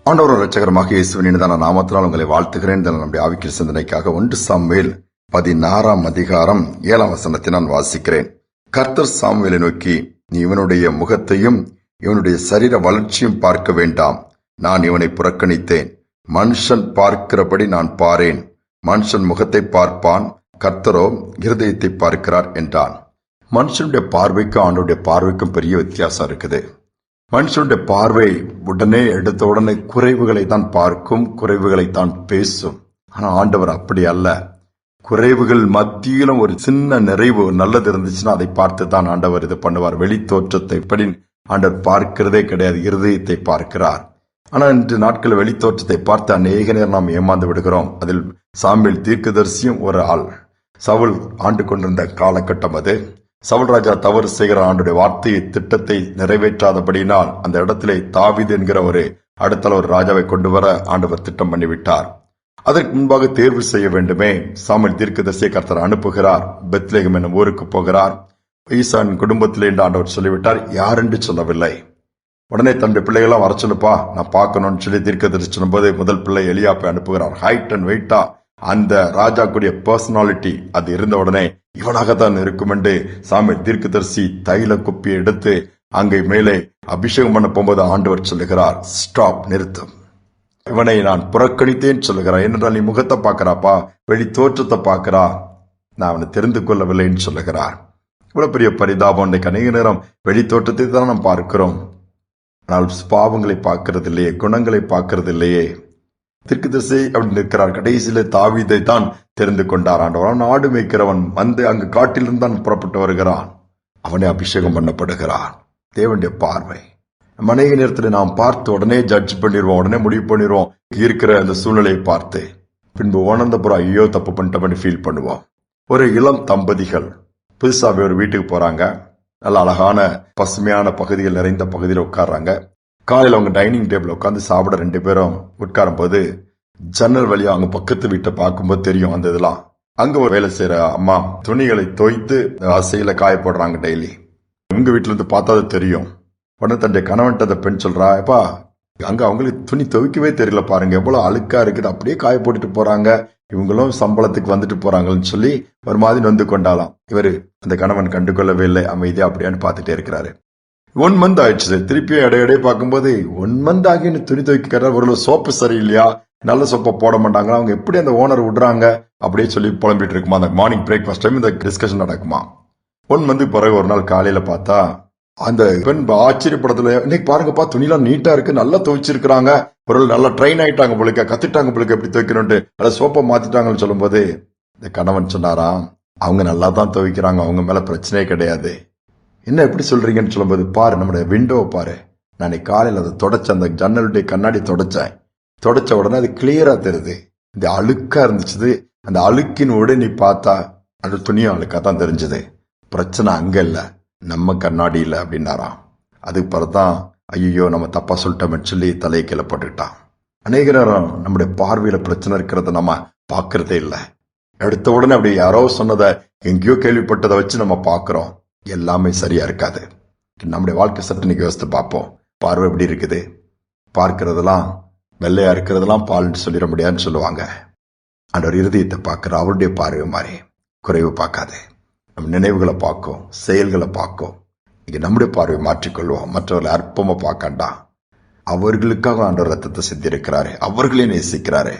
ஆண்டவர் இரட்சகரமாக இயேசுவின் இனிதான நாமத்தினால் உங்களை வாழ்த்துகிறேன். நம்முடைய ஆவிக்குரிய சிந்தனைக்காக 1 சாமுவேல் 16 அதிகாரம் 7 வசனத்தை நான் வாசிக்கிறேன். கர்த்தர் சாமுவேலை நோக்கி, நீ இவனுடைய முகத்தையும் இவனுடைய சரீர வளர்ச்சியும் பார்க்க வேண்டாம். நான் இவனை புறக்கணித்தேன். மனுஷன் பார்க்கிறபடி நான் பாரேன். மனுஷன் முகத்தை பார்ப்பான், கர்த்தரோ இருதயத்தை பார்க்கிறார் என்றான். மனுஷனுடைய பார்வைக்கும் ஆண்டவருடைய பார்வைக்கும் பெரிய வித்தியாசம் இருக்குது. மனுஷனுடைய பார்வை உடனே எடுத்த உடனே குறைவுகளை தான் பார்க்கும், குறைவுகளை தான் பேசும். ஆனா ஆண்டவர் அப்படி அல்ல. குறைவுகள் மத்தியிலும் ஒரு சின்ன நிறைவு நல்லது இருந்துச்சுன்னா அதை பார்த்து தான் ஆண்டவர் இது பண்ணுவார். வெளி தோற்றத்தை படி ஆண்டவர் பார்க்கிறதே கிடையாது, இருதயத்தை பார்க்கிறார். ஆனா இன்று நாட்கள் வெளி தோற்றத்தை பார்த்து அநேக நேரம் நாம் ஏமாந்து விடுகிறோம். அதில் சாமுவேல் தீர்க்கதரிசியும் ஒரு ஆள். சவுல் ஆண்டு கொண்டிருந்த காலகட்டம் அது. சவுல் ராஜா தவறு செய்கிற ஆண்டுடைய வார்த்தையை திட்டத்தை நிறைவேற்றாதபடியினால் அந்த இடத்திலே தாவீது என்கிற ஒரு அடுத்த ஒரு ராஜாவை கொண்டு வர ஆண்டவர் திட்டம் பண்ணிவிட்டார். அதற்கு முன்பாக தேர்வு செய்ய வேண்டுமே. சாமுவேல் தீர்க்கதரிசியை கர்த்தர் அனுப்புகிறார். பெத்லெகேம் என்னும் ஊருக்கு போகிறார். ஈசான் குடும்பத்திலே என்று ஆண்டவர் சொல்லிவிட்டார், யார் என்று சொல்லவில்லை. உடனே தன்னுடைய பிள்ளைகளாம் வர சொல்லுப்பா, நான் பார்க்கணும்னு சொல்லி தீர்க்கதரிசி சொல்லும்போது முதல் பிள்ளை எலியாப்பை அனுப்புகிறார். ஹைட் அண்ட் வெயிட்டா அந்த ராஜாக்குடைய பர்சனாலிட்டி அது இருந்த உடனே இவனாகத்தான் இருக்கும் என்று சாமுவேல் தீர்க்கதரிசி தைல குப்பியை எடுத்து அங்கே மேலே அபிஷேகம் பண்ண போகும்போது ஆண்டவர் சொல்லுகிறார், ஸ்டாப், நிறுத்தம். இவனை நான் புறக்கணித்தேன் சொல்லுகிறார். ஏனென்றால் நீ முகத்தை பார்க்கிறாப்பா, வெளி தோற்றத்தை பார்க்கிறா, நான் அவனை தெரிந்து கொள்ளவில்லைன்னு சொல்லுகிறார். இவ்வளவு பெரிய பரிதாபம். இன்றைக்கு அநேக நேரம் வெளி தோற்றத்தை தான் நாம் பார்க்கிறோம், ஆனால் பாவங்களை பார்க்கறது இல்லையே, குணங்களை பார்க்கறது இல்லையே. தீர்க்கதரிசி அப்படி நிற்கிறார். கடைசியில தாவீதை தான் தெரிந்து கொண்டார் ஆண்டவர். நாடு மேய்க்கிறவன் வந்து அங்கு காட்டிலிருந்து தான் புறப்பட்டு வருகிறான். அவனே அபிஷேகம் பண்ணப்படுகிறான். தேவனுடைய பார்வை நம்ம அநேக நேரத்தில் நாம் பார்த்து உடனே ஜட்ஜ் பண்ணிடுவோம், உடனே முடிவு பண்ணிடுவோம். இருக்கிற அந்த சூழ்நிலையை பார்த்து பின்பு உணர்ந்தப்புறம் ஐயோ தப்பு பண்ணிட்டோம்னு ஃபீல் பண்ணுவோம். ஒரு இளம் தம்பதிகள் புதுசாவே ஒரு வீட்டுக்கு போறாங்க. நல்ல அழகான பசுமையான பகுதிகள் நிறைந்த பகுதியில் உட்கார்றாங்க. காலையில் அவங்க டைனிங் டேபிள் உட்காந்து சாப்பிட 2 பேரும் உட்காரும் போது ஜன்னல் வழியா அவங்க பக்கத்து வீட்டை பார்க்கும்போது தெரியும் அந்த இதெல்லாம். அங்க ஒரு வேலை செய்யற அம்மா துணிகளை தோய்த்து அசையில காய போடுறாங்க டெய்லி. உங்க வீட்டுல இருந்து பார்த்தா அது தெரியும். உடனே தன்னுடைய கணவன்ட்ட அந்த பெண் சொல்றா, எப்பா அங்க அவங்களுக்கு துணி துவைக்கவே தெரியல, பாருங்க எவ்வளவு அழுக்கா இருக்குது, அப்படியே காய போட்டுட்டு போறாங்க, இவங்களும் சம்பளத்துக்கு வந்துட்டு போறாங்கன்னு சொல்லி ஒரு மாதிரி நொந்து கொண்டாலாம். இவரு அந்த கணவன் கண்டுகொள்ளவே இல்லை, அமைதியா அப்படியான்னு பார்த்துட்டே இருக்கிறாரு. 1 மந்த் ஆயிடுச்சு. திருப்பி இடையிடையே பார்க்கும்போது 1 மந்த் ஆகி துணி துவைக்கிற ஒரு சோப்பு சரியில்லையா, நல்ல சோப்பை போட மாட்டாங்களா, அவங்க எப்படி அந்த ஓனர் விடுறாங்க அப்படியே சொல்லி புலம்பிட்டு இருக்குமா. அந்த மார்னிங் பிரேக்ஃபாஸ்ட் டைம் இந்த டிஸ்கஷன் நடக்குமா. 1 மந்த் பிறகு ஒரு நாள் காலையில பார்த்தா அந்த பெண் ஆச்சரியப்படத்துல, இன்னைக்கு பாருங்கப்பா துணிலாம் நீட்டா இருக்கு, நல்லா துவைச்சிருக்காங்க, ஒரு நல்லா ட்ரெயின் ஆயிட்டாங்க போலுக்க, கத்துட்டாங்க போலுக்க எப்படி துவைக்கணும்ட்டு, அதை சோப்பை மாத்திட்டாங்கன்னு சொல்லும் போது இந்த கணவன் சொன்னாராம், அவங்க நல்லா தான் துவைக்கிறாங்க, அவங்க மேல பிரச்சனையே கிடையாது. என்ன எப்படி சொல்றீங்கன்னு சொல்லும்போது, பாரு நம்முடைய விண்டோவை பாரு, நான் காலையில் அதை தொடச்சேன், அந்த ஜன்னலுடைய கண்ணாடி தொடச்ச உடனே அது கிளியரா தெரியுது. இந்த அழுக்கா இருந்துச்சு, அந்த அழுக்கின் உடனே நீ பார்த்தா அந்த துணியும் அழுக்கா தான் தெரிஞ்சது. பிரச்சனை அங்க இல்ல, நம்ம கண்ணாடி இல்ல அப்படின்னாராம். அதுக்கு பிறகுதான் ஐயோ நம்ம தப்பா சொல்லிட்டோம்னு சொல்லி தலையை கீழே போட்டுக்கிட்டான். அநேக நேரம் நம்முடைய பார்வையில பிரச்சனை இருக்கிறத நம்ம பாக்குறதே இல்லை. எடுத்த உடனே அப்படி யாரோ சொன்னதை எங்கேயோ கேள்விப்பட்டதை வச்சு நம்ம பாக்குறோம். எல்லாமே சரியா இருக்காது. நம்முடைய வாழ்க்கை சற்று இன்னைக்கு யோசித்து பார்ப்போம். பார்வை எப்படி இருக்குது? பார்க்கறதெல்லாம் வெள்ளையா இருக்கிறதெல்லாம் பால்னு சொல்லிட முடியாதுன்னு சொல்லுவாங்க. ஆண்டவர் இருதயத்தை பார்க்கிற அவருடைய பார்வை மாதிரி குறைவு பார்க்காது. நம்ம நினைவுகளை பார்க்கும், செயல்களை பார்க்கும். இங்க நம்முடைய பார்வை மாற்றிக்கொள்வோம். மற்றவர்களை அற்பமா பார்க்கண்டா. அவர்களுக்காக ஆண்டவர் ரத்தத்தை சிந்திருக்கிறாரு, அவர்களே நேசிக்கிறாரு.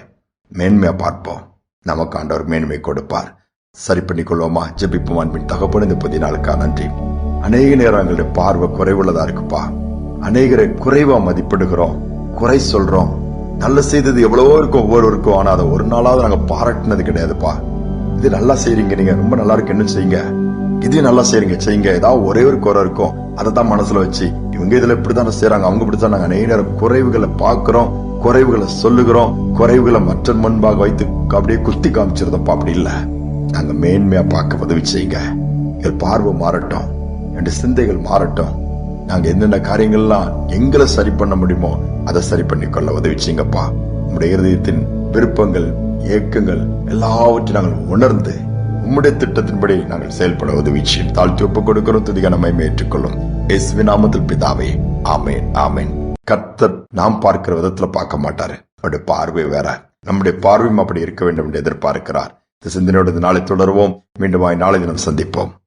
மேன்மையா பார்ப்போம், நமக்கு ஆண்டவர் மேன்மை கொடுப்பார். சரி பண்ணிக்கொள்வோமா? ஜெபிப்போம். அன்பின் தகப்பன், இந்த 10 நாளுக்கா நன்றி. அநேக நேரங்களுடைய பார்வை குறைவுள்ளதா இருக்குப்பா. அநேகரை குறைவா மதிப்பிடுகிறோம், குறை சொல்றோம். நல்ல செய்தது எவ்வளவோ இருக்கும் ஒவ்வொருவருக்கும், ஆனா அதை ஒரு நாளாவது நாங்க பாராட்டினது கிடையாதுப்பா. இது நல்லா செய்றீங்க, நீங்க ரொம்ப நல்லா இருக்கு, என்ன செய்யுங்க, இதையும் நல்லா செய்யுங்க. ஏதாவது ஒரே ஒரு குறை இருக்கும், அதை தான் மனசுல வச்சு இவங்க இதுல இப்படித்தானே செய்யறாங்க, அவங்க இப்படித்தான். நாங்க அநேக நேரம் குறைவுகளை பார்க்கிறோம், குறைவுகளை சொல்லுகிறோம், குறைவுகளை மற்ற முன்பாக வைத்து அப்படியே குத்தி காமிச்சிருந்தோம்ப்பா. அப்படி இல்ல, நாங்க மேன்மையா பார்க்க உதவி செய்யுங்க. எங்கள் பார்வை மாறட்டும், என் சிந்தைகள் மாறட்டும். நாங்க என்னென்ன காரியங்கள்லாம் எங்களை சரி பண்ண முடியுமோ அதை சரி பண்ணிக்கொள்ள உதவி செய்யுங்கப்பா. உங்களுடைய இருதயத்தின் விருப்பங்கள், ஏக்கங்கள் எல்லாவற்றையும் நாங்கள் உணர்ந்து உம்முடைய திட்டத்தின்படி நாங்கள் செயல்பட உதவி செய்யும். தாழ்த்தி ஒப்புக் கொடுக்கிறோம். துதிக நம்மை ஏற்றுக்கொள்ளும். இயேசுவின் நாமத்தில் பிதாவே, ஆமென், ஆமென். கர்த்தர் நாம் பார்க்கிற விதத்துல பார்க்க மாட்டாரு. அவருடைய பார்வை வேற. நம்முடைய பார்வையும் அப்படி இருக்க வேண்டும் என்று எதிர்பார்க்கிறார். இந்த சிந்தனையோடு நாளை தொடருவோம். மீண்டும் நாளை தினம் சந்திப்போம்.